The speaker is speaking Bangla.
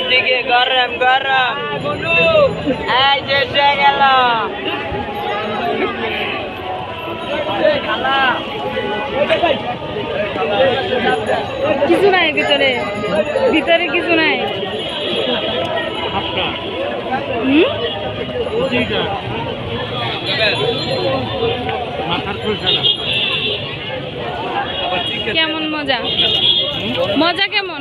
দিকে গরম গরম এই যে গেল কিছু নাই ভিতরে ভিতরে কিছু নাই কেমন মজা মজা কেমন